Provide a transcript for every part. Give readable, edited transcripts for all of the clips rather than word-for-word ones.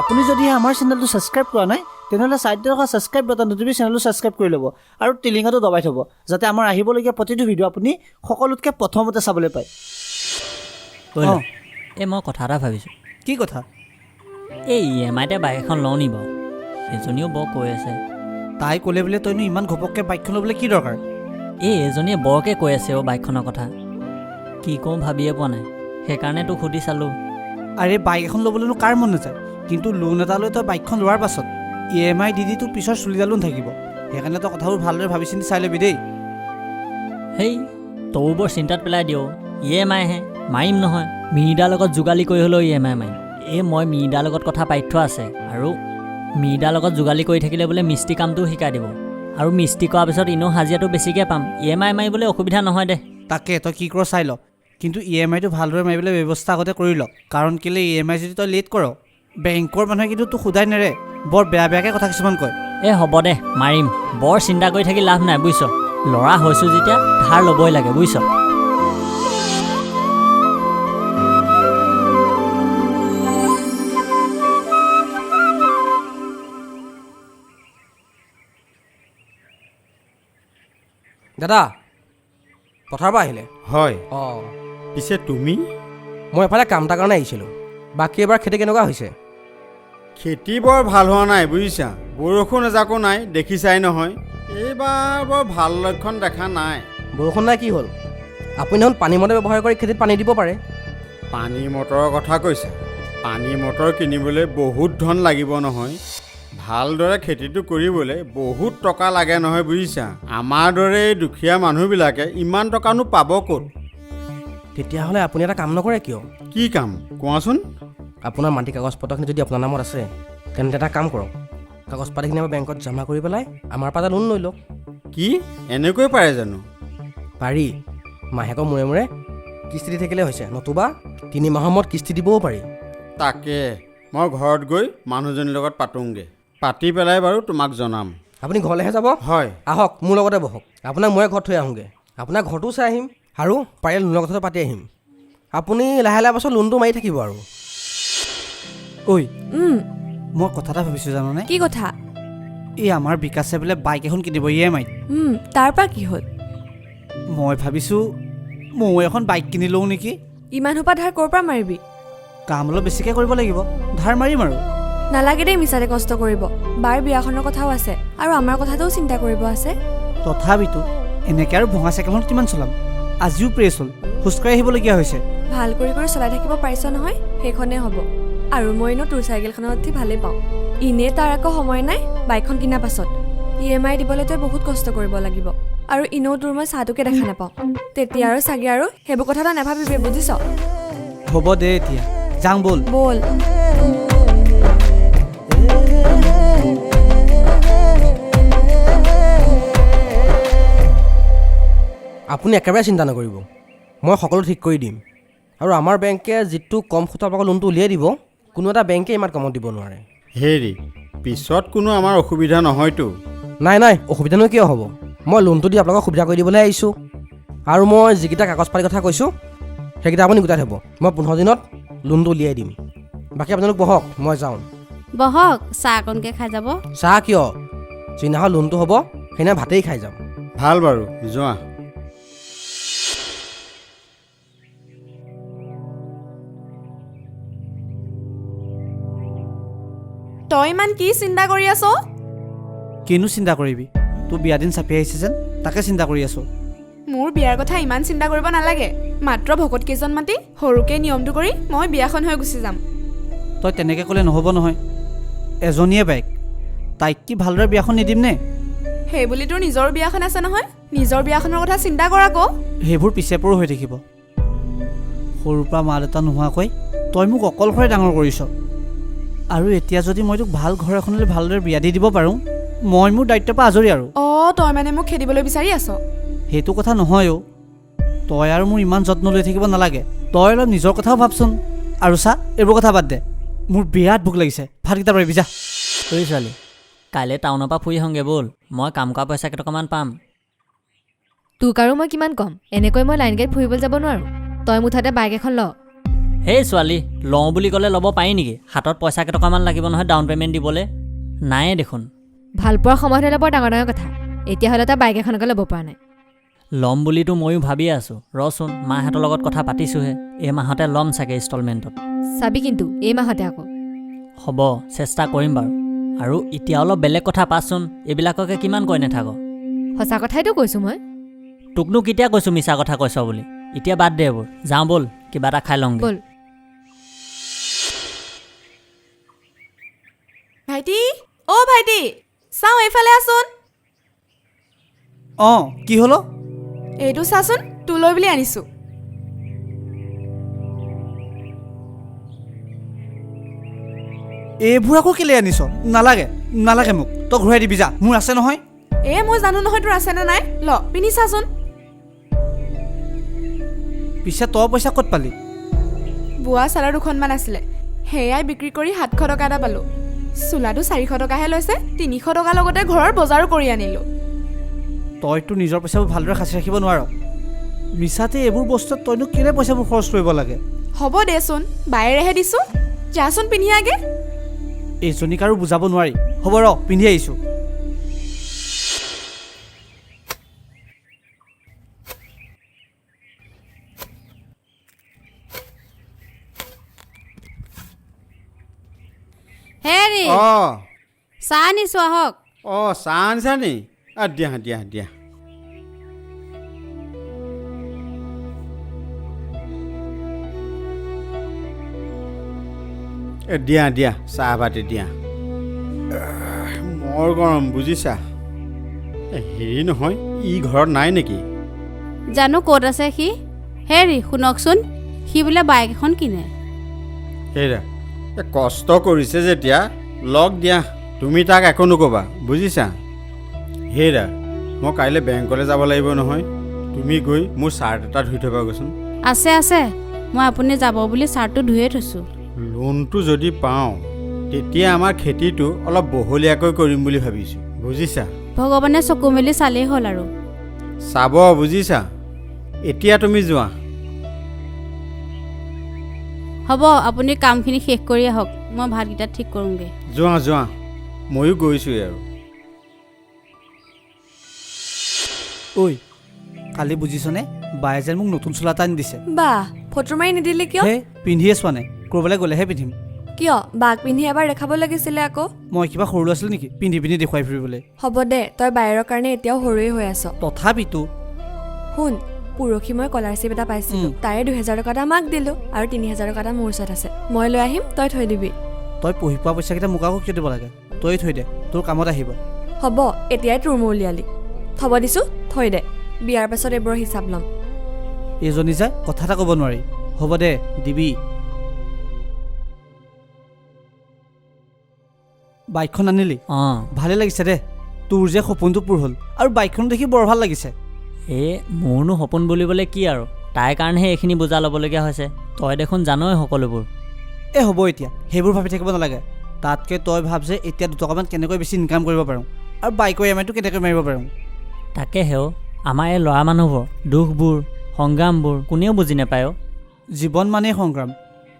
আপুনি যদি আমাৰ চেনেলটো ছাবস্ক্ৰাইব কৰা নাই তেনেহ'লে ছাইডত থকা ছাবস্ক্ৰাইব বাটনটো টিপি চেনেলটো ছাবস্ক্ৰাইব কৰি ল'ব আৰু টিলিঙাটো দবাই থ'ব যাতে আমাৰ আহিবলগীয়া প্ৰতিটো ভিডিঅ' আপুনি সকলোতকৈ প্ৰথমতে চাবলৈ পায়। এই মই কথা এটা ভাবিছোঁ। কি কথা? এই EMIতে বাইক এখন লওঁ নি বাৰু? এজনীও বৰ কৈ আছে। তাই ক'লে বোলে তইনো ইমান ঘপককৈ বাইকখন ল'বলৈ কি দৰকাৰ? এজনীয়ে বৰকৈ কৈ আছে বাইকখনৰ কথা। কি কওঁ ভাবিয়ে পোৱা নাই, সেইকাৰণে তোক সুধি চালোঁ। আৰে বাইক এখন ল'বলৈনো কাৰ মন নাযায়, কিন্তু লোন এটা লৈ তই বাইকখন লোৱাৰ পাছত EMI দি তোৰ পিছৰ চুলিডালো নাথাকিব। সেইকাৰণে তই কথাবোৰ ভালদৰে ভাবি চিন্তি চাই ল'বি দেই। হেই তয়ো বৰ চিন্তাত পেলাই দিয়। EMI হে মাৰিম নহয়, মিৰিদাৰ লগত যোগালী কৰি হ'লেও EMI মাৰিম। মই মিৰিদাৰ লগত কথা পাতি থোৱা আছে, আৰু মিৰিদাৰ লগত যোগালী কৰি থাকিলে বোলে মিস্ত্ৰী কামটোও শিকাই দিব, আৰু মিস্ত্ৰী কৰাৰ পিছত এনেও হাজিৰাটো বেছিকৈ পাম। EMI মাৰিবলৈ অসুবিধা নহয় দে। তাকে তই কি কৰ চাই ল, কিন্তু EMIটো ভালদৰে মাৰিবলৈ ব্যৱস্থা আগতে কৰি ল, কাৰণ কেলৈ EMI যদি তই লেট কৰ বেংকৰ মানুহে কিন্তু তোক সোধাই নেৰে, বৰ বেয়া বেয়াকৈ কথা কিছুমান কয়। হ'ব দে মাৰিম, বৰ চিন্তা কৰি থাকি লাভ নাই বুজিছ। ল'ৰা হৈছোঁ যেতিয়া ধাৰ ল'বই লাগে বুজিছ। দাদা পথাৰৰ পৰা আহিলে? হয়। পিছে তুমি? মই এফালে কাম এটাৰ কাৰণে আহিছিলোঁ। বাকী এবাৰ খেতি কেনেকুৱা হৈছে? খেতি বৰ ভাল হোৱা নাই বুজিছা, বৰষুণ এজাকো নাই, দেখিছাই নহয়। এইবাৰ বৰ ভাল লক্ষণ দেখা নাই। বৰষুণ নাই কি হ'ল? আপুনি দেখোন পানী মটৰ ব্যৱহাৰ কৰি খেতিত পানী দিব পাৰে। পানী মটৰৰ কথা কৈছা? পানী মটৰ কিনিবলৈ বহুত ধন লাগিব নহয়, ভালদৰে খেতিটো কৰিবলৈ বহুত টকা লাগে নহয় বুজিছা। আমাৰ দৰে দুখীয়া মানুহবিলাকে ইমান টকানো পাব ক'ত? তেতিয়াহ'লে আপুনি এটা কাম নকৰে কিয়? কি কাম কোৱাচোন? আপোনাৰ মাটি কাগজ পত্ৰখিনি যদি আপোনাৰ নামত আছে তেন্তে এটা কাম কৰক, কাগজ পাতিখিনি আমাৰ বেংকত জমা কৰি পেলাই আমাৰ পৰা লোন লৈ লওক। কি এনেকৈ পাৰে জানো? পাৰি, মাহেকৰ মূৰে মূৰে কিস্তি দি থাকিলে হৈছে, নতুবা 3 মাহৰ মূৰত কিস্তি দিবও পাৰি। তাকে মই ঘৰত গৈ মানুহজনীৰ লগত পাতোংগৈ, পাতি পেলাই বাৰু তোমাক জনাম। আপুনি ঘৰলৈহে যাব? হয়। আহক মোৰ লগতে বহক, আপোনাক মই ঘৰত থৈ আহোঁগৈ, আপোনাৰ ঘৰটোও চাই আহিম আৰু পাৰিলে লোনৰ কথাটো পাতি আহিম। আপুনি লাহে লাহে পাছত লোনটো মাৰি থাকিব আৰু। ঐ মই কথা এটা ভাবিছোঁ জাননে? কি কথা? এই আমাৰ বিকাশে বোলে বাইক এখন কিনিব EMI। তাৰ পৰা কি হ'ল? মই ভাবিছোঁ ময়ো এখন বাইক কিনি লওঁ নেকি। ইমান সোপা ধাৰ ক'ৰ পৰা মাৰিবি? কাম অলপ বেছিকৈ কৰিব লাগিব, ধাৰ মাৰিম আৰু। নালাগে দেই মিছাতে কষ্ট কৰিব, বাৰ বিয়াখনৰ কথাও আছে আৰু আমাৰ কথাটোও চিন্তা কৰিব আছে। তথাপিতো এনেকৈ আৰু ভঙা চাইকেলখন কিমান চলাম? আজিও প্ৰেছ হ'ল, খোজকাঢ়ি আহিবলগীয়া হৈছে। ভাল কৰি কৰি চলাই থাকিব পাৰিছ নহয়, সেইখনেই হ'ব। আৰু মইনো তোৰ চাইকেলখনত উঠি ভালেই পাওঁ। এনেই তাৰ আকৌ সময় নাই বাইকখন কিনাৰ পাছত EMI দিবলৈ তই বহুত কষ্ট কৰিব লাগিব, আৰু এনেও তোৰ মই চাহটোকে দেখা নাপাওঁ। তেতিয়া আৰু চাগে আৰু সেইবোৰ কথা তই নাভাবিবি, বুজিছ? হ'ব দে এতিয়া যাওঁ ব'ল। ব'ল। আপুনি একেবাৰে চিন্তা নকৰিব, মই সকলো ঠিক কৰি দিম। আৰু আমাৰ বেংকে যিটো কম সুতৰ পৰা লোনটো উলিয়াই দিব, কোনো এটা বেংকে ইমান কমত দিব নোৱাৰে। হেৰি পিছত কোনো আমাৰ অসুবিধা নহয়তো? নাই নাই, অসুবিধানো কিয় হ'ব? মই লোনটো দি আপোনালোকক সুবিধা কৰি দিবলৈ আহিছোঁ। আৰু মই যিকেইটা কাগজ পাতিৰ কথা কৈছোঁ সেইকেইটা আপুনি গোটাই থ'ব, মই 15 দিনত লোনটো উলিয়াই দিম। বাকী আপোনালোক বহক, মই যাওঁ। বহক, চাহ অকণকৈ খাই যাব। চাহ কিয়? যিদিনাখন লোনটো হ'ব সেইদিনা ভাতেই খাই যাম। ভাল বাৰু, যোৱা। তই ইমান কি চিন্তা কৰি আছ? কিনো চিন্তা কৰিবি, তোৰ বিয়া দিন চাপি আহিছে যেন, তাকে চিন্তা কৰি আছোঁ। মোৰ বিয়াৰ কথা ইমান চিন্তা কৰিব নালাগে, মাত্ৰ ভকত কেইজন মাতি সৰুকৈ নিয়মটো কৰি মই বিয়াখন হৈ গুচি যাম। তই তেনেকৈ ক'লে নহ'ব নহয়, এজনীয়ে বাইক, তাইক কি ভালদৰে বিয়াখন নিদিম নে? সেই বুলি তোৰ নিজৰ বিয়াখন আছে নহয়, নিজৰ বিয়াখনৰ কথা চিন্তা কৰ আকৌ। সেইবোৰ পিছে পৰো হৈ থাকিব। সৰুৰ পৰা মা দেউতা নোহোৱাকৈ তই মোক অকলশৰে ডাঙৰ কৰিছ, আৰু এতিয়া যদি মই তোক ভাল ঘৰ এখনলৈ ভালদৰে বিয়া দি দিব পাৰোঁ, মই মোৰ দায়িত্বৰ পৰা আজৰি আৰু। তই মানে মোক খেদিবলৈ বিচাৰি আছ? সেইটো কথা নহয় অ', তই আৰু মোৰ ইমান যত্ন লৈ থাকিব নালাগে, তই অলপ নিজৰ কথাও ভাবচোন। আৰু চা, এইবোৰ কথা বাদ দে, মোৰ বিৰাট ভোক লাগিছে, ভাতকেইটা পাৰিবি যা। ঐ ছোৱালী, কাইলৈ টাউনৰ পৰা ফুৰি আহোঁগৈ ব'ল, মই কাম কৰা পইচা কেইটকামান পাম। তোক আৰু মই কিমান ক'ম, এনেকৈ মই লাইন গাড়ীত ফুৰিবলৈ যাব নোৱাৰোঁ। তই মুঠতে বাইক এখন ল। হেই ছোৱালী, লওঁ বুলি ক'লে ল'ব পাৰি নেকি? হাতত পইচা কেইটকামান লাগিব নহয় ডাউন পে'মেণ্ট দিবলৈ। নায়ে দেখোন। ভাল পোৱাৰ সময়ত হ'লে বৰ ডাঙৰ ডাঙৰ কথা। এতিয়া হ'লে তই বাইক এখনকে ল'ব পৰা নাই। ল'ম বুলিতো ময়ো ভাবিয়ে আছোঁ। ৰচোন, মাহঁতৰ লগত কথা পাতিছোঁহে। এই মাহতে ল'ম চাগে ইনষ্টলমেণ্টত। চাবি কিন্তু এই মাহতে আকৌ। হ'ব, চেষ্টা কৰিম বাৰু। আৰু এতিয়া অলপ বেলেগ কথা পাচোন, এইবিলাককে কিমান কৈ নাথাক। সঁচা কথাইতো কৈছোঁ মই। তোকনো কেতিয়া কৈছোঁ মিছা কথা কৈছ বুলি? এতিয়া বাদ দে এইবোৰ, যাওঁ ব'ল, কিবা এটা খাই লওঁগৈ। ব'ল। ভাইটি, অ' ভাইটি, চাওঁ এইফালে আছোন। অঁ কি হ'ল? এইটো চাচোন, তোলৈ বুলি আনিছোঁ। এইবোৰ আকৌ কেলৈ আনিছ? নালাগে নালাগে মোক, তই ঘূৰাই দিবি যা, মোৰ আছে নহয়। মই জানো নহয় তোৰ আছেনে নাই। ল পিন্ধি চাচোন। পিছে তই পইচা ক'ত পালি? বোৱা চাদৰ দুখনমান আছিলে, সেয়াই বিক্ৰী কৰি 700 টকা এটা পালোঁ। চোলাটো 400 টকাহে লৈছে, 300 টকাৰ লগতে ঘৰৰ বজাৰো কৰি আনিলোঁ। তইতো নিজৰ পইচাবোৰ ভালদৰে সাঁচি ৰাখিব নোৱাৰ। মিছাতে এইবোৰ বস্তুত তইনো কেলৈ পইচাবোৰ খৰচ কৰিব লাগে? হ'ব দেচোন, বায়েৰেহে দিছোঁ। যাচোন পিন্ধি আগে। এইজনীক আৰু বুজাব নোৱাৰি। হ'ব ৰ, পিন্ধি আহিছোঁ। হেৰি অঁ চাহ আনিছোঁ আহক। অঁ চাহ আনিছা নি? দিয়া দিয়া দিয়া। দিয়া দিয়া চাহ বাতি দিয়া। মৰ গৰম বুজিছা। হেৰি নহয়, ই ঘৰত নাই নেকি? জানো ক'ত আছে সি। হেৰি শুনকচোন, সি বোলে বাইক এখন কিনে। হেৰা, কষ্ট কৰিছে যেতিয়া লগ দিয়া। তুমি তাক একো নক'বা বুজিছা। হেৰা, মই কাইলৈ বেংকলৈ যাব লাগিব নহয়। তুমি গৈ মোৰ চাৰ্ট এটা ধুই থবাগৈচোন। আছে আছে, মই আপুনি যাব বুলি চাৰ্টটো ধুয়ে থৈছোঁ। লোনটো যদি পাওঁ তেতিয়া আমাৰ খেতিটো অলপ বহলীয়াকৈ কৰিম বুলি ভাবিছোঁ বুজিছা। ভগৱানে চকু মেলি চালেই হ'ল আৰু। চাব বুজিছা। এতিয়া তুমি যোৱা। হ'ব, আপুনি কামখিনি শেষ কৰি আহক, মই ভাতকেইটা ঠিক কৰোঁগৈ। যোৱা যোৱা, ময়ো গৈছোঁৱেই আৰু। ঐ কালি বুজিছনে, বায়ে যেন মোক নতুন চোলা এটা আনি দিছে। বাহ, ফটো মাৰি নিদিলি কিয়? হে পিন্ধিয়ে চোৱা নাই, ক'ৰবালৈ গ'লেহে পিন্ধিম। কিয়? বাক পিন্ধি এবাৰ দেখাব লাগিছিলে আকৌ। মই কিবা সৰু ল'ৰা ছোৱালী নেকি পিন্ধি পিন্ধি দেখুৱাই ফুৰিবলৈ? হ'ব দে, তই বায়েৰৰ কাৰণে এতিয়াও সৰুৱে হৈ আছ। তথাপিতো শুন, পৰহি মই স্কলাৰশ্বিপ এটা পাইছিলোঁ। তাৰে 2000 টকা এটা মাক দিলোঁ আৰু 3000 টকা এটা মোৰ ওচৰত আছে। মই লৈ আহিম, তই থৈ দিবি। তই পঢ়ি পোৱা পইচাকেইটা মোক আকৌ কিয় দিব লাগে? তই থৈ দে, তোৰ কামত আহিব। হ'ব, এতিয়াই তোৰ মোৰ উলিয়ালি। থ'ব দিছোঁ, থৈ দে। বিয়াৰ পাছত এইবোৰৰ হিচাপ ল'ম। এইজনী যে কথা এটা ক'ব নোৱাৰি। হ'ব দে, দিবি। বাইকখন আনিলি? অঁ ভালে লাগিছে দে, তোৰ যে সপোনটো পূৰ হ'ল। আৰু বাইকখন দেখি বৰ ভাল লাগিছে। মোৰনো সপোন বুলিবলৈ কি আৰু, তাইৰ কাৰণেহে এইখিনি বুজা ল'বলগীয়া হৈছে। তই দেখোন জানই সকলোবোৰ। হ'ব এতিয়া সেইবোৰ ভাবি থাকিব নালাগে। তাতকৈ তই ভাব যে এতিয়া 2 টকামান কেনেকৈ বেছি ইনকাম কৰিব পাৰোঁ আৰু বাইকৰ EMI-টো কেনেকৈ মাৰিব পাৰোঁ। তাকেহেও, আমাৰ এই ল'ৰা মানুহবোৰ দুখবোৰ সংগ্ৰামবোৰ কোনেও বুজি নাপায়। জীৱন মানেই সংগ্ৰাম,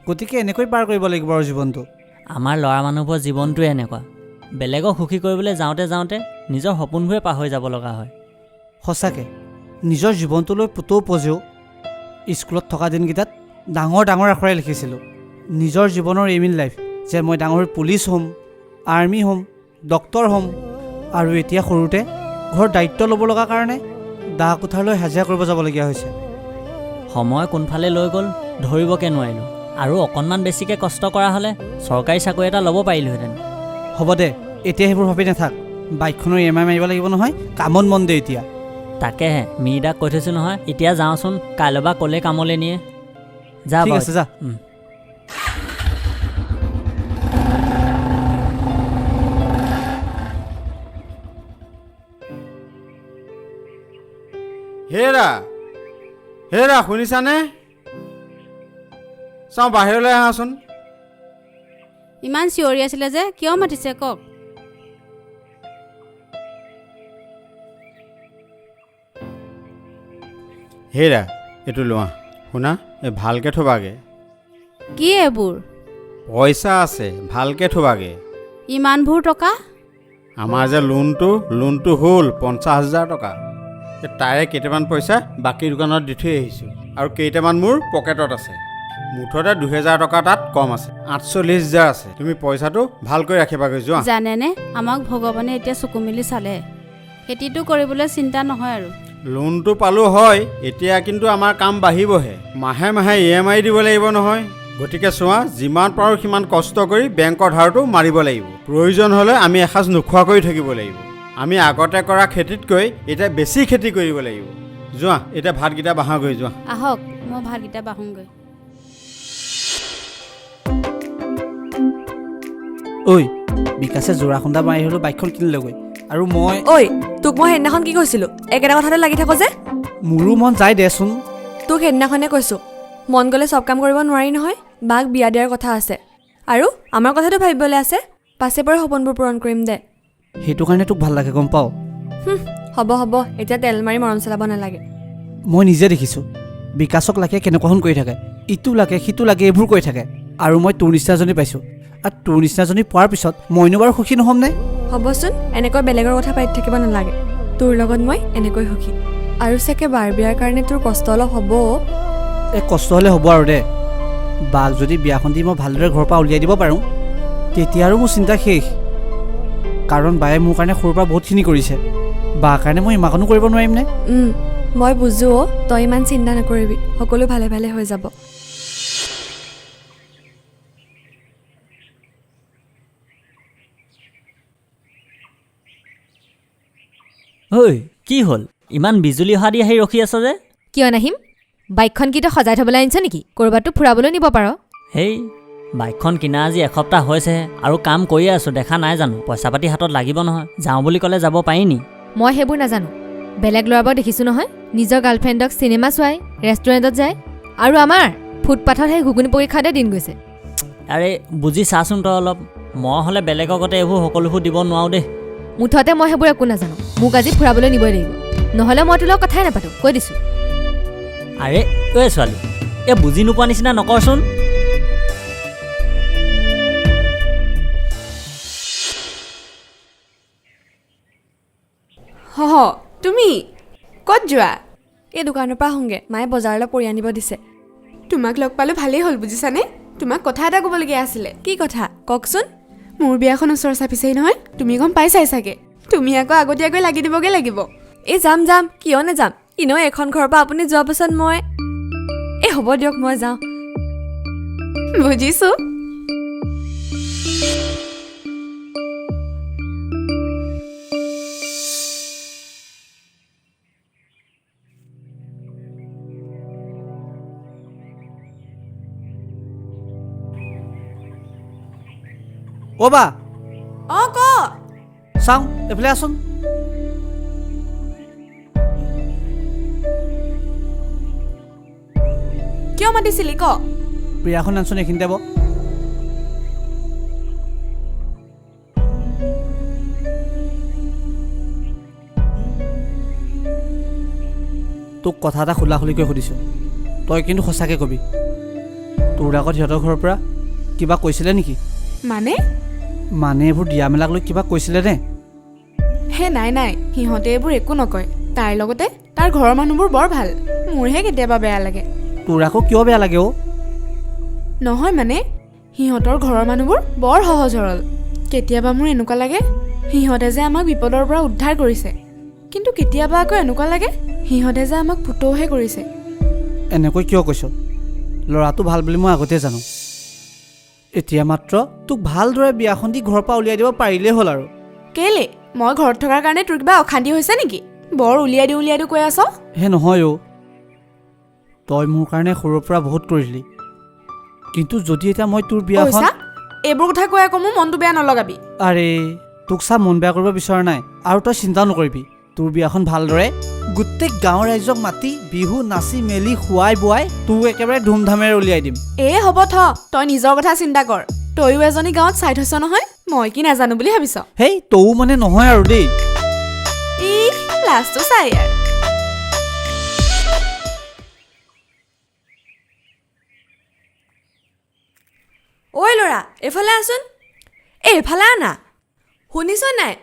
গতিকে এনেকৈ পাৰ কৰিব লাগিব আৰু জীৱনটো। আমাৰ ল'ৰা মানুহবোৰৰ জীৱনটোৱে এনেকুৱা। বেলেগক সুখী কৰিবলৈ যাওঁতে যাওঁতে নিজৰ সপোনবোৰে পাহৰি যাব লগা হয়। সঁচাকৈ নিজৰ জীৱনটোলৈ পুতৌ পজেও স্কুলত থকা দিনকেইটাত ডাঙৰ ডাঙৰ আখৰে লিখিছিলোঁ নিজৰ জীৱনৰ এইম ইন লাইফ, যে মই ডাঙৰ হৈ পুলিচ হ'ম, আৰ্মি হ'ম, ডক্তৰ হ'ম। আৰু এতিয়া সৰুতে ঘৰৰ দায়িত্ব ল'ব লগা কাৰণে দা কোঠাৰলৈ হাজিৰা কৰিব যাবলগীয়া হৈছে। সময় কোনফালে লৈ গ'ল ধৰিবকে নোৱাৰিলোঁ। আৰু অকণমান বেছিকৈ কষ্ট কৰা হ'লে চৰকাৰী চাকৰি এটা ল'ব পাৰিলোহেঁতেন। হ'ব দে, এতিয়া সেইবোৰ ভাবি নাথাক। বাইকখনৰ EMI মাৰিব লাগিব নহয়, কামত মন দে এতিয়া। তাকেহে, মিদাক কৈ থৈছোঁ নহয়, এতিয়া যাওঁচোন, কাইলৈ বা ক'লে কামলৈ নিয়ে। যা ঠিক বাৰু। আছে, যা। হেৰা হেৰা, শুনিছানে? চাওঁ বাহিৰলৈ আহাচোন। ইমান চিঞৰি আছিলে যে, কিয় মাতিছে কওক? হেৰা, এইটো লোৱা। শুনা, এই ভালকৈ থবাগে। কি এইবোৰ পইচা আছে ভালকৈ থবাগে ইমানবোৰ টকা আমাৰ যে লোনটো হ'ল 50,000 টকা তাৰে কেইটামান পইচা বাকী দোকানত দি থৈ আহিছোঁ আৰু কেইটামান মোৰ পকেটত আছে মুঠতে 2,000 টকা তাত কম আছে 48,000 আছে তুমি পইচাটো ভালকৈ ৰাখিবাগৈ যোৱা জানেনে আমাক ভগৱানে এতিয়া চকু মেলি চালে খেতিটো কৰিবলৈ চিন্তা নহয় আৰু লোনটো পালোঁ হয় এতিয়া কিন্তু আমাৰ কাম বাঢ়িবহে মাহে মাহে EMI দিব লাগিব নহয় গতিকে চোৱা যিমান পাৰোঁ সিমান কষ্ট কৰি বেংকৰ ধাৰটো মাৰিব লাগিব প্ৰয়োজন হ'লে আমি এসাঁজ নোখোৱাকৈ থাকিব লাগিব আমি আগতে কৰা খেতিতকৈ এতিয়া বেছি খেতি কৰিব লাগিব যোৱা এতিয়া ভাতকেইটা বাঢ়াগৈ যোৱা আহক মই ভাতকেইটা বাঢ়োঁগৈ ঐ বিকাশে যোৰা খুন্দা মাৰি হ'লেও বাইকখন কিনিলেগৈ আৰু মই ঐ তোক মই সেইদিনাখন কি কৈছিলোঁ একেটা কথাতে লাগি থাকো যে মোৰো মন যায় দেচোন তোক সেইদিনাখনে কৈছোঁ মন গ'লে চব কাম কৰিব নোৱাৰি নহয় বাক বিয়া দিয়াৰ কথা আছে আৰু আমাৰ কথাটো ভাবিবলৈ আছে পাছে পৰে সপোনবোৰ পূৰণ কৰিম দে সেইটো কাৰণে তোক ভাল লাগে গম পাওঁ হ'ব এতিয়া তেল মাৰি মৰম চলাব নালাগে মই নিজে দেখিছোঁ বিকাশক লাগে কেনেকুৱাখন কৰি থাকে ইটো লাগে সিটো লাগে এইবোৰ কৰি থাকে আৰু মই তোৰ নিচিনাজনী পাইছোঁ আৰু তোৰ নিচিনাজনী পোৱাৰ পিছত মইনো বাৰু সুখী নহ'ম নে হ'বচোন এনেকৈ বেলেগৰ কথা পাতি থাকিব নালাগে তোৰ লগত মই এনেকৈ সুখী আৰু চাগে বাৰ বিয়াৰ কাৰণে তোৰ কষ্ট অলপ হ'ব এই কষ্ট হ'লে হ'ব আৰু দে বাক যদি বিয়াখন দি মই ভালদৰে ঘৰৰ পৰা উলিয়াই দিব পাৰোঁ তেতিয়া আৰু মোৰ চিন্তা শেষ কাৰণ বায়ে মোৰ কাৰণে সৰুৰ পৰা বহুতখিনি কৰিছে বাৰ কাৰণে মই ইমানো কৰিব নোৱাৰিম নে মই বুজো তই ইমান চিন্তা নকৰিবি সকলো ভালে ভালে হৈ যাব ঐ কি হ'ল ইমান বিজুলী অহা দি আহি ৰখি আছ যে কিয় নাহিম বাইকখন কি তই সজাই থ'বলৈ আনিছ নেকি ক'ৰবাতো ফুৰাবলৈ নিব পাৰ হেই বাইকখন কিনা আজি এসপ্তাহ হৈছেহে আৰু কাম কৰিয়ে আছোঁ দেখা নাই জানো পইচা পাতি হাতত লাগিব নহয় যাওঁ বুলি ক'লে যাব পাৰি নি মই সেইবোৰ নাজানো বেলেগ ল'ৰাবোৰক দেখিছোঁ নহয় নিজৰ গাৰ্লফ্ৰেণ্ডক চিনেমা চোৱাই ৰেষ্টুৰেণ্টত যায় আৰু আমাৰ ফুটপাথত সেই ঘুগুনি পুৰি খাওঁতে দিন গৈছে আৰে বুজি চাচোন তই অলপ মই হ'লে বেলেগৰ আগতে এইবোৰ সকলোবোৰ দিব নোৱাৰোঁ দেই মুঠতে মই সেইবোৰ একো নাজানো মোক আজি ফুৰাবলৈ নিবই লাগিব নহ'লে মই তোৰ লগত কথাই নাপাতো কৈ দিছোঁ আৰে ঐ ছোৱালী এই বুজি নোপোৱা নিচিনা নকৰচোন তুমি ক'ত যোৱা এই দোকানৰ পৰা আহোঁগৈ মায়ে বজাৰলৈ পৰি আনিব দিছে তোমাক লগ পালোঁ ভালেই হ'ল বুজিছানে তোমাক কথা এটা ক'বলগীয়া আছিলে কি কথা কওকচোন মোৰ বিয়াখন ওচৰ চাপিছেই নহয় তুমি গম পাইছাই চাগে তুমি আকৌ আগতীয়াকৈ লাগি দিবগৈ লাগিব এই যাম কিয় নাযাম এনেও এখন ঘৰৰ পৰা আপুনি যোৱাৰ পাছত মই এই হ'ব দিয়ক মই যাওঁ বুজিছোঁ অ' বা অঁ ক চাওঁ এইফালে আছোন কিয় মাতিছিলি ক প্ৰিয়াখন আনচোন এইখিনিতে ব তোক কথা এটা খোলা খুলিকৈ সুধিছোঁ তই কিন্তু সঁচাকৈ কবি তোৰ আগত সিহঁতৰ ঘৰৰ পৰা কিবা কৈছিলে নেকি মানে এইবোৰ দিয়া মেলাক লৈ কিবা কৈছিলে নে হে নাই সিহঁতে এইবোৰ একো নকয় তাৰ লগতে তাৰ ঘৰৰ মানুহবোৰ বৰ ভাল মোৰহে কেতিয়াবা বেয়া লাগে তোৰ আকৌ কিয় বেয়া লাগে অ' নহয় মানে সিহঁতৰ ঘৰৰ মানুহবোৰ বৰ সহজ সৰল কেতিয়াবা মোৰ এনেকুৱা লাগে সিহঁতে যে আমাক বিপদৰ পৰা উদ্ধাৰ কৰিছে কিন্তু কেতিয়াবা আকৌ এনেকুৱা লাগে সিহঁতে যে আমাক পুতৌহে কৰিছে এনেকৈ কিয় কৈছ ল'ৰাটো ভাল বুলি মই আগতে জানো এতিয়া মাত্ৰ তোক ভালদৰে বিয়াখন দি ঘৰৰ পৰা উলিয়াই দিব পাৰিলেই হ'ল আৰু কেলে মই ঘৰত থকাৰ কাৰণে তোৰ কিবা অশান্তি হৈছে নেকি বৰ উলিয়াই দিওঁ কৈ আছ হে নহয় অ' তই মোৰ কাৰণে সৰুৰ পৰা বহুত কৰিলি কিন্তু যদি এতিয়া মই তোৰ বিয়াখন এইবোৰ কথা কৈ আকৌ মোৰ মনটো বেয়া নলগাবি আৰে তোক চা মন বেয়া কৰিব বিচৰা নাই আৰু তই চিন্তাও নকৰিবি তোৰ বিয়াখন ভালদৰে গোটেই গাঁৱৰ ৰাইজক মাতি বিহু নাচি মেলি খুৱাই বোৱাই তোক একেবাৰে ধুমধামেৰে উলিয়াই দিম হ'ব তই নিজৰ কথা চিন্তা কৰ তইও এজনী গাঁৱত চাই থৈছ নহয় মই কি নাজানো বুলি ভাবিছ হেই তৌ মানে নহয় আৰু দেই লাষ্টটো চাই আৰু ঐ ল'ৰা এইফালে আচোন এইফালে আনা শুনিছ নাই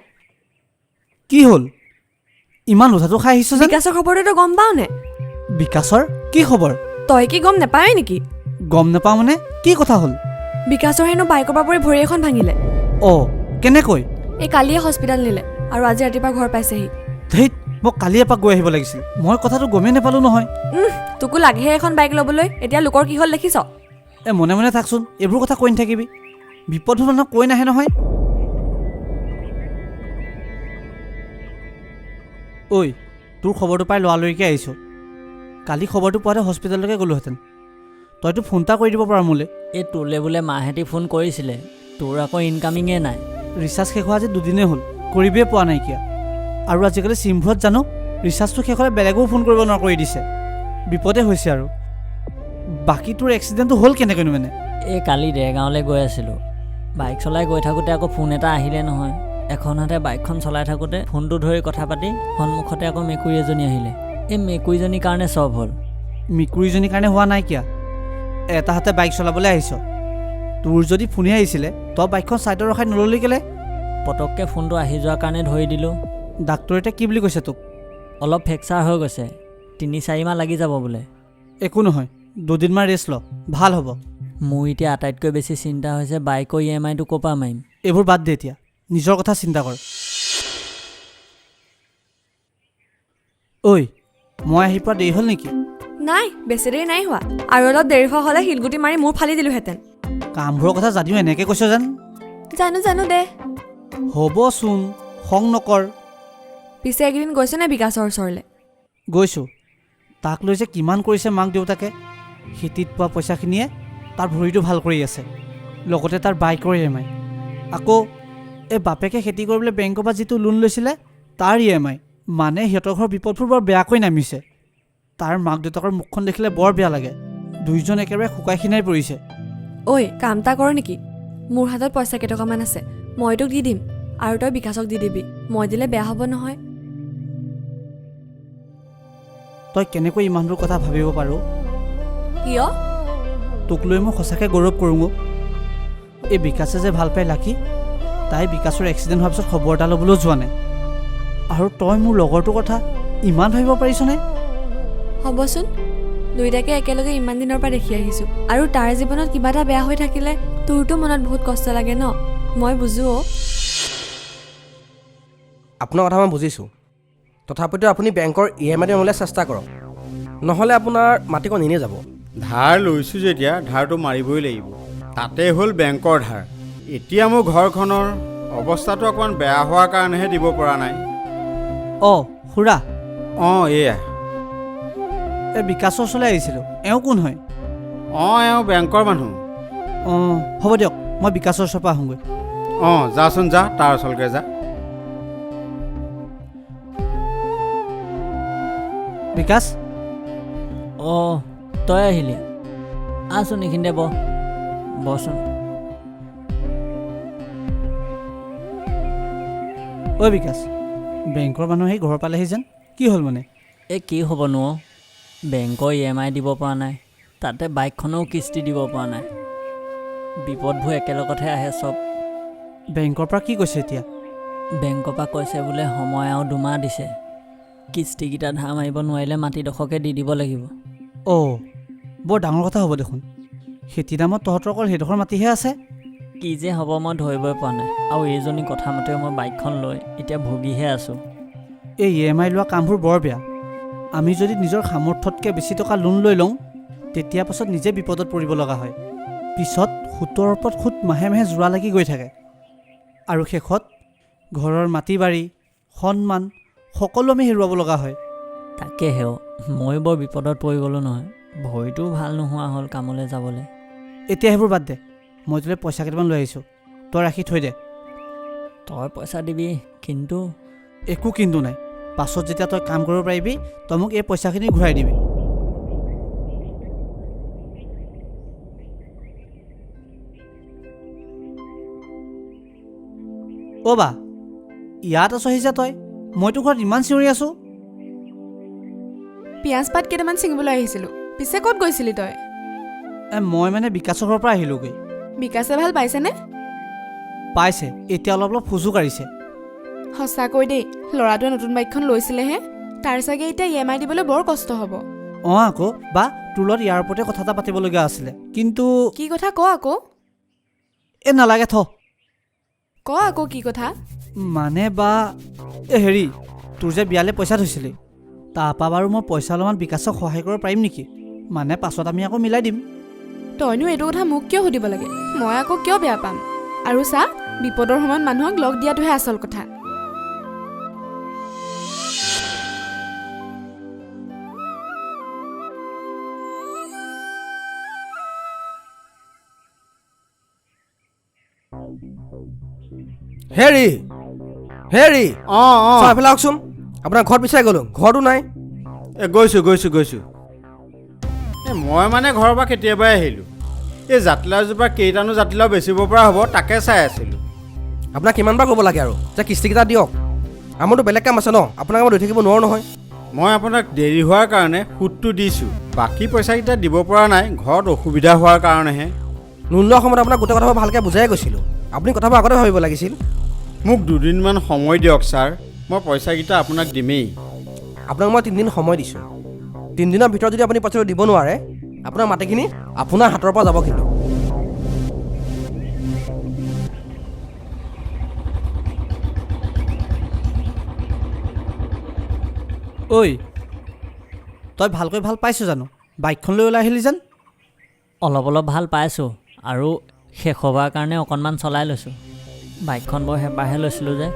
কি হ'ল ইমান লোধাটো খাই আহিছ যেন বিকাশৰ খবৰটো গম পাও নে বিকাশৰ কি খবৰ তই কি গম নাপায় নেকি গম নাপাওঁ মানে কি কথা হ'ল বিকাশৰ হেনো বাইকৰ পৰা পৰি ভৰি এখন ভাঙিলে অ' কেনেকৈ এই কালিয়ে হস্পিটেল নিলে আৰু আজি ৰাতিপুৱা ঘৰ পাইছেহি ধেইত মোক কালি এপাক গৈ আহিব লাগিছিল মই কথাটো গমেই নাপালোঁ নহয় তোকো লাগেহে এখন বাইক ল'বলৈ এতিয়া লোকৰ কি হ'ল দেখিছ মনে মনে থাকচোন এইবোৰ কথা কৈ নাথাকিবি বিপদ হ'ল মানুহক কৈ নাহে নহয় ঐ তোৰ খবৰটো পাই লৰালৰিকৈ আহিছোঁ কালি খবৰটো পোৱাতে হস্পিটেললৈকে গ'লোহেঁতেন তইতো ফোন এটা কৰি দিব পাৰ মোলৈ এই তোলে বোলে মাহেঁতি ফোন কৰিছিলে তোৰ আকৌ ইনকামিঙে নাই ৰিচাৰ্জ শেষ হোৱা আজি দুদিনেই হ'ল কৰিবিয়ে পোৱা নাইকিয়া আৰু আজিকালি চিমবোৰত জানো ৰিচাৰ্জটো শেষ হ'লে বেলেগেও ফোন কৰিব নোৱাৰা কৰি দিছে বিপদে হৈছে আৰু বাকী তোৰ এক্সিডেণ্টটো হ'ল কেনেকৈনো মানে এই কালি দেৰগাঁৱলৈ গৈ আছিলোঁ বাইক চলাই গৈ থাকোঁতে আকৌ ফোন এটা আহিলে নহয় এখন হাতে বাইকখন চলাই থাকোঁতে ফোনটো ধৰি কথা পাতি সন্মুখতে আকৌ মেকুৰী এজনী আহিলে এই মেকুৰীজনীৰ কাৰণে চব হ'ল মেকুৰীজনীৰ কাৰণে হোৱা নাইকিয়া এটা হাতে বাইক চলাবলৈ আহিছ তোৰ যদি ফোনে আহিছিলে তই বাইকখন ছাইডত ৰখাই নল'লি কেলে পটককৈ ফোনটো আহি যোৱাৰ কাৰণে ধৰি দিলোঁ ডাক্তৰে এতিয়া কি বুলি কৈছে তোক অলপ ফ্ৰেকচাৰ হৈ গৈছে 3-4 মাহ লাগি যাব বোলে একো নহয় দুদিনমান ৰেষ্ট ল ভাল হ'ব মোৰ এতিয়া আটাইতকৈ বেছি চিন্তা হৈছে বাইকৰ EMI-টো ক'ৰ পৰা মাৰিম এইবোৰ বাদ দে এতিয়া নিজৰ কথা চিন্তা কৰ ঐ মই আহি পোৱা দেৰি হ'ল নেকি নাই বেছি দেৰি নাই হোৱা আৰু অলপ দেৰি হোৱা হ'লে শিলগুটি মাৰি মোৰ ফালি দিলোহেঁতেন কামবোৰৰ কথা যদিও এনেকৈ কৈছ যেন জানো দে হ'বচোন খং নকৰ পিছে এইকেইদিন গৈছনে বিকাশৰ ওচৰলৈ গৈছোঁ তাক লৈ যে কিমান কৰিছে মাক দেউতাকে খেতিত পোৱা পইচাখিনিয়ে তাৰ ভৰিটো ভাল কৰি আছে লগতে তাৰ বাইকৰ EMI আকৌ এই বাপেকে খেতি কৰিবলৈ বেংকৰ পৰা যিটো লোন লৈছিলে তাৰ EMI মানে সিহঁতৰ ঘৰৰ বিপদবোৰ বৰ বেয়াকৈ নামিছে তাৰ মাক দেউতাকৰ মুখখন দেখিলে বৰ বেয়া লাগে দুইজন একেবাৰে শুকাই খিনাই পৰিছে ঐ কাম এটা কৰ নেকি মোৰ হাতত পইচা কেইটকামান আছে মই তোক দি দিম আৰু তই বিকাশক দি দিবি মই দিলে বেয়া হ'ব নহয় তই কেনেকৈ ইমানবোৰ কথা ভাবিব পাৰোঁ কিয় তোক লৈ মই সঁচাকৈ গৌৰৱ কৰোঁ এই বিকাশে যে ভাল পাই লাকি তাই বিকাশৰ এক্সিডেণ্ট হোৱাৰ পিছত খবৰ এটা ল'বলৈও যোৱা নাই আৰু তই মোৰ লগৰটোৰ কথা ইমান ভাবিব পাৰিছনে হ'বচোন দুইটাকে একেলগে ইমান দিনৰ পৰা দেখি আহিছোঁ আৰু তাৰ জীৱনত কিবা এটা বেয়া হৈ থাকিলে তোৰতো মনত বহুত কষ্ট লাগে ন মই বুজো আপোনাৰ কথা মই বুজিছোঁ তথাপিতো আপুনি বেংকৰ EMI মাৰিবলৈ চেষ্টা কৰক নহ'লে আপোনাৰ মাটিকণ এনেই যাব ধাৰ লৈছোঁ যেতিয়া ধাৰটো মাৰিবই লাগিব তাতে হ'ল বেংকৰ ধাৰ এতিয়া মোৰ ঘৰখনৰ অৱস্থাটো অকণমান বেয়া হোৱাৰ কাৰণেহে দিব পৰা নাই অঁ খুৰা অঁ এয়া এই বিকাশৰ ওচৰলৈ আহিছিলোঁ এওঁ কোন হয় অঁ এওঁ বেংকৰ মানুহ অঁ হ'ব দিয়ক মই বিকাশৰ ওচৰৰ পৰা আহোঁগৈ অঁ যাচোন যা তাৰ ওচৰলৈকে যা বিকাশ অঁ তই আহিলি আহচোন এইখিনিতে বচোন ঐ বিকাশ বেংকৰ মানুহ আহি ঘৰ পালেহি যেন কি হ'ল মানে এই কি হ'বনো বেংকৰ EMI দিব পৰা নাই তাতে বাইকখনেও কিস্তি দিব পৰা নাই বিপদবোৰ একেলগতহে আহে চব বেংকৰ পৰা কি কৈছে এতিয়া বেংকৰ পৰা কৈছে বোলে সময় আৰু 2 মাহ দিছে কিস্তিকেইটা ধাৰ মাৰিব নোৱাৰিলে মাটিডোখৰকে দি দিব লাগিব অঁ বৰ ডাঙৰ কথা হ'ব দেখোন খেতি দামত তহঁতৰ অকল সেইডোখৰ মাটিহে আছে কি যে হ'ব মই ধৰিবই পৰা নাই আৰু এইজনী কথা মতে মই বাইকখন লৈ এতিয়া ভুগিহে আছোঁ এই EMI লোৱা কামবোৰ বৰ বেয়া আমি যদি নিজৰ সামৰ্থতকৈ বেছি টকা লোন লৈ লওঁ তেতিয়া পাছত নিজে বিপদত পৰিব লগা হয় পিছত সুতৰ ওপৰত সুত মাহে মাহে যোৰা লাগি গৈ থাকে আৰু শেষত ঘৰৰ মাটি বাৰী সন্মান সকলো আমি হেৰুৱাব লগা হয় তাকেহে মই বৰ বিপদত পৰি গ'লোঁ নহয় ভৰিটোও ভাল নোহোৱা হ'ল কামলৈ যাবলৈ এতিয়া সেইবোৰ বাদ দে মই তোলৈ পইচা কেইটামান লৈ আহিছোঁ তই ৰাখি থৈ দে তই পইচা দিবি কিন্তু একো কিন্তু নাই পাছত যেতিয়া তই কাম কৰিব পাৰিবি তই মোক এই পইচাখিনি ঘূৰাই দিবি অ' বা ইয়াত আছহি যে তই মইতো ঘৰত ইমান চিঞৰি আছোঁ পিঁয়াজ পাত কেইটামান ছিঙিবলৈ আহিছিলোঁ পিছে ক'ত গৈছিলি তই মই মানে বিকাশৰ ঘৰৰ পৰা আহিলোঁগৈ বিকাশে ভাল পাইছেনে? পাইছে, এতিয়া অলপ অলপ খোজো কাঢ়িছে। সঁচাকৈ দেই, ল'ৰাটোৱে নতুন বাইকখন লৈছিলেহে। তাৰ চাগে এতিয়া EMI দিবলৈ বৰ কষ্ট হ'ব। অঁ আকৌ বা তোৰ লগত ইয়াৰ ওপৰতে কথা এটা পাতিবলগীয়া আছিলে, কিন্তু কি কথা ক আকৌ? নালাগে ক আকৌ কি কথা? মানে বা হেৰি, তোৰ যে বিয়ালৈ পইচা থৈছিলি, তাৰপৰা বাৰু মই পইচা অলপমান বিকাশক সহায় কৰিব পাৰিম নেকি? মানে পাছত আমি আকৌ মিলাই দিম। তইনো এইটো কথা মোক কিয় সুধিব লাগে? মই আকৌ কিয় বেয়া পাম? আৰু চা, বিপদৰ সময়ত মানুহক লগ দিয়াটোহে আচল কথা। হেৰি হেৰি অঁ অঁ চাই পেলাই আহকচোন। আপোনাৰ ঘৰত বিচাৰি গ'লোঁ, ঘৰতো নাই। গৈছোঁ। মই মানে ঘৰৰ পৰা কেতিয়াবাই আহিলোঁ। এই জাতিলাওজোপা কেইটানো জাতিলাও বেচিব পৰা হ'ব তাকে চাই আছিলোঁ। আপোনাক কিমানবাৰ ক'ব লাগে আৰু যে কিস্তিকেইটা দিয়ক? আমাৰতো বেলেগ কাম আছে ন, আপোনাক মই ধৰি থাকিব নোৱাৰোঁ নহয়। মই আপোনাক দেৰি হোৱাৰ কাৰণে সুদটো দিছোঁ, বাকী পইচাকেইটা দিব পৰা নাই, ঘৰত অসুবিধা হোৱাৰ কাৰণেহে। লোন লোৱাৰ সময়ত আপোনাক গোটেই কথাবোৰ ভালকৈ বুজাই গৈছিলোঁ, আপুনি কথাবোৰ আগতে ভাবিব লাগিছিল। মোক দুদিনমান সময় দিয়ক ছাৰ, মই পইচাকেইটা আপোনাক দিমেই। আপোনাক মই 3 দিন সময় দিছোঁ। 3 দিনৰ ভিতৰত যদি আপুনি পইচাটো দিব নোৱাৰে, আপোনাৰ মাটিখিনি আপোনাৰ হাতৰ পৰা যাব। কিন্তু ঐ, তই ভালকৈ ভাল পাইছ জানো? বাইকখন লৈ ওলাই আহিলি যেন। অলপ অলপ ভাল পাইছোঁ, আৰু শেষ হ'বৰ কাৰণে অকণমান চলাই লৈছোঁ। বাইকখন বৰ হেঁপাহে লৈছিলোঁ যে,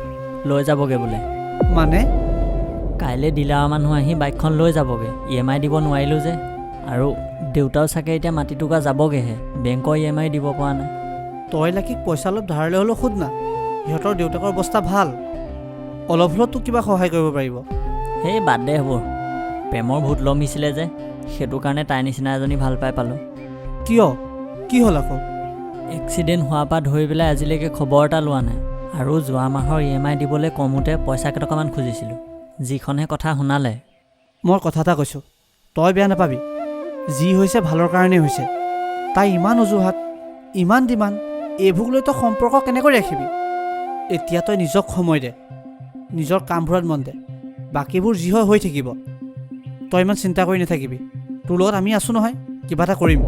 লৈ যাবগৈ বোলে। মানে কাইলৈ ডিলাৰৰ মানুহ আহি বাইকখন লৈ যাবগৈ। EMI দিব নোৱাৰিলোঁ যে, আৰু দেউতাও চাগে এতিয়া মাটি টুকা যাবগৈহে, বেংকৰ EMI দিব পৰা নাই। তই লাকিক পইচা অলপ ধাৰলৈ হ'লেও সোধ না, সিহঁতৰ দেউতাকৰ অৱস্থা ভাল, অলপ হ'লেও তোক কিবা সহায় কৰিব পাৰিব। সেই বাদ দে সেইবোৰ, প্ৰেমৰ ভূত লমিছিলে যে, সেইটো কাৰণে তাইৰ নিচিনা এজনী ভাল পাই পালোঁ। কিয়? কি হ'ল আকৌ? এক্সিডেণ্ট হোৱাৰ পৰা ধৰি পেলাই আজিলৈকে খবৰ এটা লোৱা নাই, আৰু যোৱা মাহৰ EMI দিবলৈ কমোতে পইচা কেইটকামান খুজিছিলোঁ, যিখনহে কথা শুনালে। মই কথা এটা কৈছোঁ, তই বেয়া নাপাবি। যি হৈছে ভালৰ কাৰণেই হৈছে। তাই ইমান অজুহাত, ইমান ডিমাণ্ড, এইবোৰ লৈ তই সম্পৰ্ক কেনেকৈ ৰাখিবি? এতিয়া তই নিজক সময় দে, নিজৰ কামবোৰত মন দে, বাকীবোৰ যি হয় হৈ থাকিব। তই ইমান চিন্তা কৰি নাথাকিবি, তোৰ লগত আমি আছোঁ নহয়, কিবা এটা কৰিম।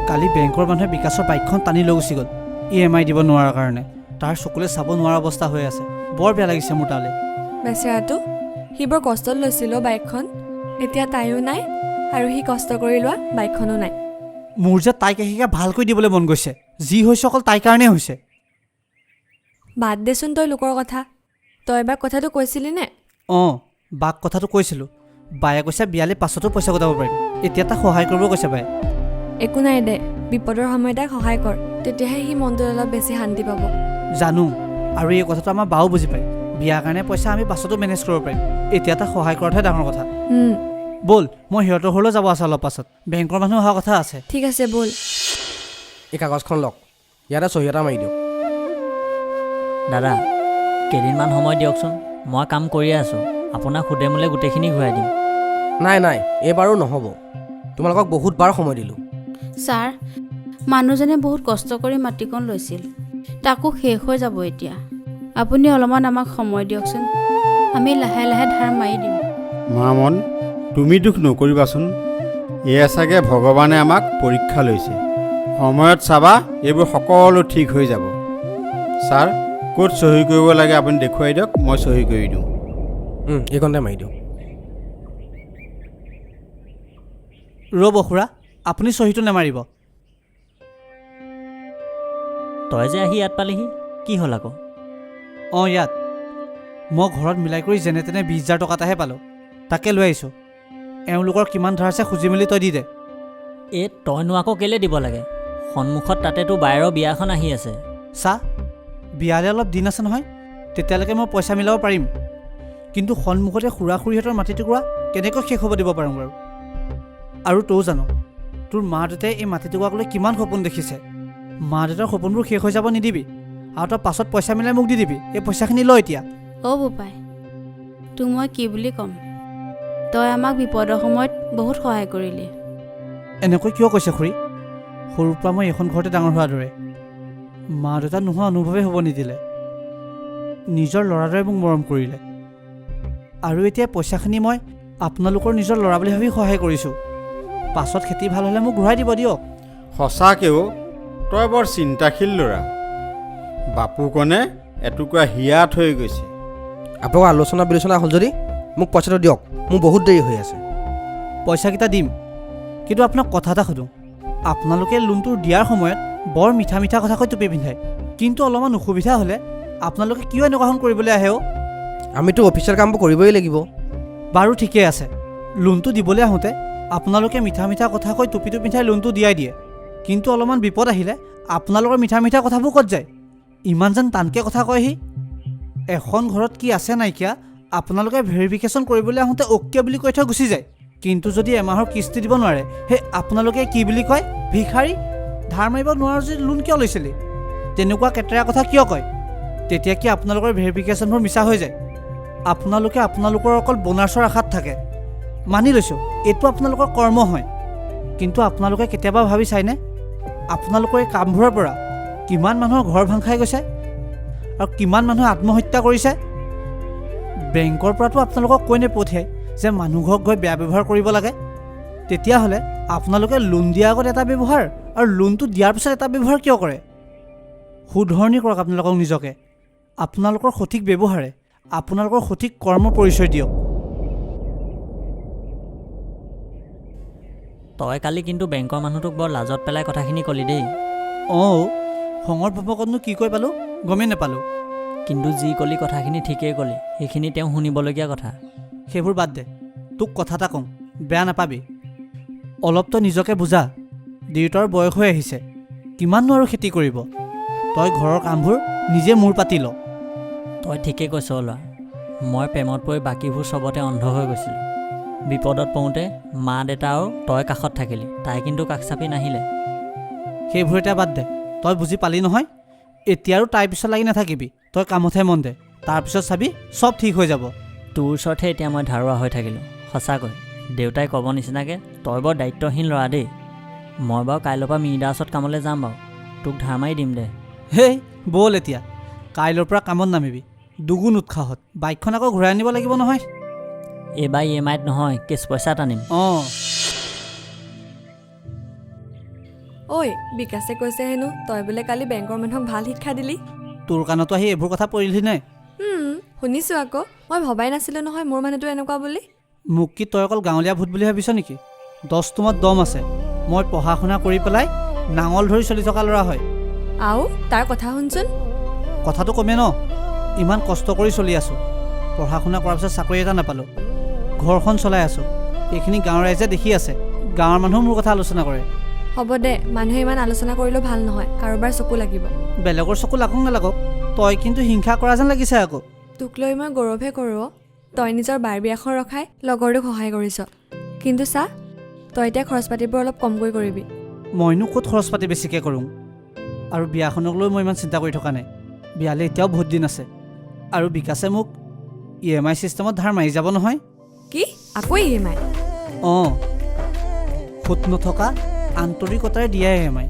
কালি বেংকৰ মানুহে বিকাশৰ বাইকখন টানি লৈ গুচি গ'ল EMI দিব নোৱাৰাৰ কাৰণে। তাৰ চকুলে চাব নোৱাৰা অৱস্থা হৈ আছে, বৰ বেয়া লাগিছে মোৰ তালৈ। বেচেৰাটো, সি বৰ কষ্টত লৈছিল বাইকখন। এতিয়া তাইও নাই, আৰু সি কষ্ট কৰি লোৱা বাইকখনো নাই। মোৰ যে তাইক এশিকা ভালকৈ দিবলৈ মন গৈছে, যি হৈছে অকল তাইৰ কাৰণেই হৈছে। বাদ দেচোন তই লোকৰ কথা। তই এবাৰ কথাটো কৈছিলি নে? অঁ, বাক কথাটো কৈছিলোঁ। বায়ে কৈছে বিয়ালৈ পাছতো পইচা গোটাব পাৰিম, এতিয়া তাক সহায় কৰিব কৈছে বায়ে। একো নাই দে, বিপদৰ সময়ত তাক সহায় কৰ, তেতিয়াহে সি মনটোত অলপ বেছি শান্তি পাব। জানো, আৰু এই কথাটো আমাৰ বাও বুজি পায়। বিয়াৰ কাৰণে পইচা আমি পাছতো মেনেজ কৰিব পাৰিম, এতিয়া তাক সহায় কৰাটোহে ডাঙৰ কথা। ব'ল, মই সিহঁতৰ ঘৰলৈ যাব আছে অলপ পাছত, বেংকৰ মানুহ অহা কথা আছে। ঠিক আছে ব'ল। এই কাগজখন লওক, ইয়াতে চহী এটা মাৰি দিয়ক। দাদা, কেইদিনমান সময় দিয়কচোন, মই কাম কৰিয়ে আছোঁ, আপোনাক সুধে মোলে গোটেইখিনি ঘূৰাই দিম। নাই, এইবাৰো নহ'ব। তোমালোকক বহুতবাৰ সময় দিলোঁ। ছাৰ, মানুহজনে বহুত কষ্ট কৰি মাটিকণ লৈছিল, তাকো শেষ হৈ যাব এতিয়া। আপুনি অলপমান আমাক সময় দিয়কচোন, আমি লাহে লাহে ধাৰ মাৰি দিম। মামন, তুমি দুখ নকৰিবাচোন। এয়া চাগে ভগৱানে আমাক পৰীক্ষা লৈছে। সময়ত চাবা এইবোৰ সকলো ঠিক হৈ যাব। ছাৰ, ক'ত চহী কৰিব লাগে আপুনি দেখুৱাই দিয়ক, মই চহী কৰি দিওঁ। এইকণতে মাৰি দিওঁ। ৰ'ব খুৰা, আপুনি চহীটো নেমাৰিব। তই যে আহি ইয়াত পালিহি, কি হ'ল আকৌ? অঁ, ইয়াত মই ঘৰত মিলাই কৰি যেনে তেনে 20,000 টকা এটাহে পালোঁ, তাকে লৈ আহিছোঁ। এওঁলোকৰ কিমান ধাৰ আছে খুজি মেলি তই দি দে। তইনো আকৌ কেলৈ দিব লাগে? সন্মুখত তাতে তোৰ বায়েৰৰ বিয়াখন আহি আছে। চা, বিয়ালৈ অলপ দিন আছে নহয়, তেতিয়ালৈকে মই পইচা মিলাব পাৰিম, কিন্তু সন্মুখতে খুৰা খুৰীহঁতৰ মাটি টুকুৰা কেনেকৈ শেষ হ'ব দিব পাৰোঁ বাৰু? আৰু তইও জানো, তোৰ মা দেউতাই এই মাটি টুকুৰাক লৈ কিমান সপোন দেখিছে। মা দেউতাৰ সপোনবোৰ শেষ হৈ যাব নিদিবি, আৰু তই পাছত পইচা মিলাই মোক দি দিবি। এই পইচাখিনি ল এতিয়া। অ' বোপাই, তোক মই কি বুলি ক'ম? তই আমাক বিপদৰ সময়ত বহুত সহায় কৰিলি। এনেকৈ কিয় কৈছে খুৰী? সৰুৰ পৰা মই এখন ঘৰতে ডাঙৰ হোৱাৰ দৰে মা দেউতা নোহোৱা অনুভৱেই হ'ব নিদিলে। নিজৰ ল'ৰাৰ দৰে মোক মৰম কৰিলে। আৰু এতিয়া পইচাখিনি মই আপোনালোকৰ নিজৰ ল'ৰা বুলি ভাবি সহায় কৰিছোঁ। পাছত খেতি ভাল হ'লে মোক ঘূৰাই দিব দিয়ক। সঁচাকেও তই বৰ চিন্তাশীল ল'ৰা। বাপুকণে এটুকুৰা হিয়া থৈ গৈছে। আপোনালোকৰ আলোচনা বিলোচনা হ'ল যদি মোক পইচাটো দিয়ক, মোৰ বহুত দেৰি হৈ আছে। পইচাকেইটা দিম, কিন্তু আপোনাক কথা এটা সুধোঁ। আপোনালোকে লোনটো দিয়াৰ সময়ত বৰ মিঠা মিঠা কথা কৈ টুপি পিন্ধায়, কিন্তু অলপমান অসুবিধা হ'লে আপোনালোকে কিয় এনেকুৱাখন কৰিবলৈ আহে অ'? আমিতো অফিচিয়েল কামবোৰ কৰিবই লাগিব। বাৰু ঠিকেই আছে, লোনটো দিবলৈ আহোঁতে আপোনালোকে মিঠা মিঠা কথা কৈ টুপিটো পিন্ধাই লোনটো দিয়াই দিয়ে, কিন্তু অলপমান বিপদ আহিলে আপোনালোকৰ মিঠা মিঠা কথাবোৰ ক'ত যায়? ইমান যেন টানকৈ কথা কয়হি। এখন ঘৰত কি আছে নাইকিয়া আপোনালোকে ভেৰিফিকেশ্যন কৰিবলৈ আহোঁতে অ'কে বুলি কৈ থৈ গুচি যায়, কিন্তু যদি এমাহৰ কিস্তি দিব নোৱাৰে সেই আপোনালোকে কি বুলি কয়? ভিখাৰী? ধাৰ মাৰিব নোৱাৰো যদি লোন কিয় লৈছিলি? তেনেকুৱা কেতেৰা কথা কিয় কয়? তেতিয়া কি আপোনালোকৰ ভেৰিফিকেশ্যনবোৰ মিছা হৈ যায়? আপোনালোকে আপোনালোকৰ অকল বোনাছৰ আশাত থাকে। মানি লৈছোঁ এইটো আপোনালোকৰ কৰ্ম হয়, কিন্তু আপোনালোকে কেতিয়াবা ভাবি চায়নে আপোনালোকৰ এই কামবোৰৰ পৰা কিমান মানুহৰ ঘৰ ভাং খাই গৈছে আৰু কিমান মানুহে আত্মহত্যা কৰিছে? বেংকৰ পৰাতো আপোনালোকক কৈ নপঠিয়াই যে মানুহ ঘৰক গৈ বেয়া ব্যৱহাৰ কৰিব লাগে। তেতিয়াহ'লে আপোনালোকে লোন দিয়াৰ আগত এটা ব্যৱহাৰ আৰু লোনটো দিয়াৰ পিছত এটা ব্যৱহাৰ কিয় কৰে? শুধৰণি কৰক আপোনালোকক নিজকে। আপোনালোকৰ সঠিক ব্যৱহাৰে আপোনালোকৰ সঠিক কৰ্ম পৰিচয় দিয়ক। তই কালি কিন্তু বেংকৰ মানুহটোক বৰ লাজত পেলাই কথাখিনি ক'লি দেই। অঁ, খঙৰ ভপকতনো কি কৈ পালোঁ গমেই নাপালোঁ। কিন্তু যি ক'লি কথাখিনি ঠিকেই ক'লি, সেইখিনি তেওঁ শুনিবলগীয়া কথা। সেইবোৰ বাদ দে, তোক কথা এটা কওঁ, বেয়া নাপাবি। অলপ তই নিজকে বুজা। দেউতাৰ বয়স হৈ আহিছে, কিমাননো আৰু খেতি কৰিব? তই ঘৰৰ কামবোৰ নিজে মূৰ পাতি ল। তই ঠিকেই কৈছ ল'ৰা। মই প্ৰেমত পৰি বাকীবোৰ চবতে অন্ধ হৈ গৈছিলোঁ। বিপদত পৰোঁতে মা দেউতা আৰু তই কাষত থাকিলি, তাই কিন্তু কাষ চাপি নাহিলে। সেইবোৰ এতিয়া বাদ দে, তই বুজি পালি নহয়? এতিয়া আৰু তাইৰ পিছত লাগি নাথাকিবি, তই কামতহে মন দে। তাৰপিছত চাবি চব ঠিক হৈ যাব। তোৰ ওচৰতহে এতিয়া মই ধাৰুৱা হৈ থাকিলোঁ। সঁচাকৈ দেউতাই ক'ব নিচিনাকৈ তই বৰ দায়িত্বহীন ল'ৰা দেই। মই বাৰু কাইলৈৰ পৰা মিৰ্দাৰ ওচৰত কামলৈ যাম বাৰু, তোক ধাৰ মাৰি দিম দে। হেই ব'ল এতিয়া, কাইলৈৰ পৰা কামত নামিবি দুগুণ উৎসাহত। বাইকখন আকৌ ঘূৰাই আনিব লাগিব নহয়। এইবাৰ EMIত নহয়, কেছ পইচাত আনিম। অঁ, ঐ বিকাশে কৈছে হেনো তই বোলে কালি বেংকৰ মানুহক ভাল শিক্ষা দিলি। তোৰ কাণতো আহি এইবোৰ কথা পৰিলি নে? শুনিছোঁ আকৌ, মই ভবাই নাছিলোঁ নহয় মোৰ মানুহটো এনেকুৱা বুলি। মোক কি তই অকল গাঁৱলীয়া ভূত বুলি ভাবিছ নেকি? 10 টোমত দম আছে। মই পঢ়া শুনা কৰি পেলাই নাঙল ধৰি চলি থকা ল'ৰা হয়। আও তাৰ কথা শুনচোন। কথাটো কমে ন? ইমান কষ্ট কৰি চলি আছোঁ, পঢ়া শুনা কৰাৰ পিছত চাকৰি এটা নাপালোঁ, ঘৰখন চলাই আছোঁ। এইখিনি গাঁৱৰ ৰাইজে দেখি আছে, গাঁৱৰ মানুহেও মোৰ কথা আলোচনা কৰে। হ'ব দে, মানুহে ইমান আলোচনা কৰিলেও ভাল নহয়, কাৰোবাৰ চকু লাগিব। বেলেগৰ চকু লাগক নালাগক, তই কিন্তু হিংসা কৰা যেন লাগিছে আকৌ। তোক লৈ মই গৌৰৱহে কৰোঁ। তই নিজৰ বাৰ বিয়াখন ৰখাই লগৰটোক সহায় কৰিছ, কিন্তু চা তই এতিয়া খৰচ পাতিবোৰ অলপ কমকৈ কৰিবি। মইনো ক'ত খৰচ পাতি বেছিকৈ কৰোঁ? আৰু বিয়াখনক লৈ মই ইমান চিন্তা কৰি থকা নাই। বিয়ালৈ এতিয়াও বহুত দিন আছে। আৰু বিকাশে মোক EMI ছিষ্টেমত ধাৰ মাৰি যাব নহয়। কি আকৌ EMI? অঁ, সুত নথকা আন্তৰিকতাৰে দিয়া EMI।